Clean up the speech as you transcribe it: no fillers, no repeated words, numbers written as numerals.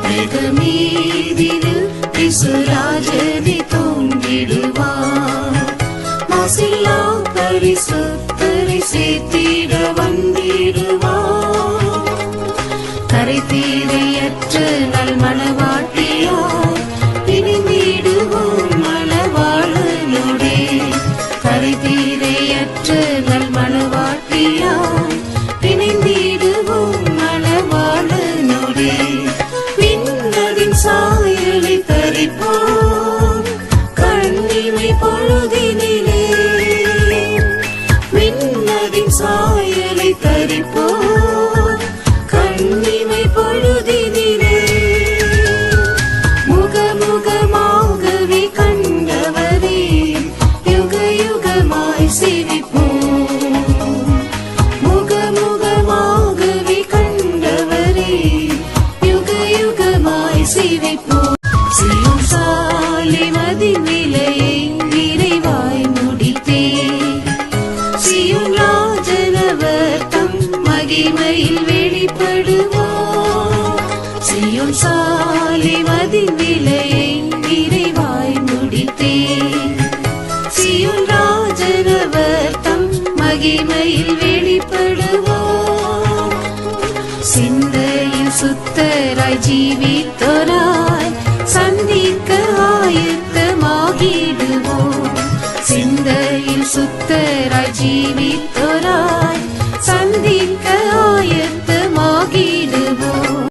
மேகமீதினில் இசுராஜனை தோன்றிடுவார். மாசில்லா பரிசுத்தரை சேர்த்திட வந்திடுவார். கரை தீரையற்ற நல் மணவாட்டியாய் இணைந்திடுவோம் மணவாளனோடே. கரை தீரையற்ற நல் மணவாட்டியாய் இணைந்திடுவோம் மணவாளனோடே. விண்ணதின் சாயலை தரிப்போம் கண்ணிமை பொழுதினிலே. விண்ணதின் சாயலை தரிப்போம் கண்ணிமை பொழுதினிலே. முகமுகமாகவே கண்டவரே யுக யுகமாய் சிரிப்போம். முகமுகமாகவே கண்டவரே யுக யுகமாய் சிரிப்போம். சீயோன் சாலிமதின் விலையை நிறைவாய் முடித்தே. சீயோன் ராஜனவர் தம் மகிமையில் வெளிப்படுவார். சீயோன் சாலிமதின் விலையை நிறைவாய் முடித்தே. சீயோன் ராஜனவர் தம் மகிமையில் வெளிப்படுவார். சிந்தையில் சுத்தராய் ஜீவித்தோராய் சந்திக்க ஆயத்தமாகிடுவோம். சிந்தையில் சுத்தராய் ஜீவித்தோராய் சந்திக்க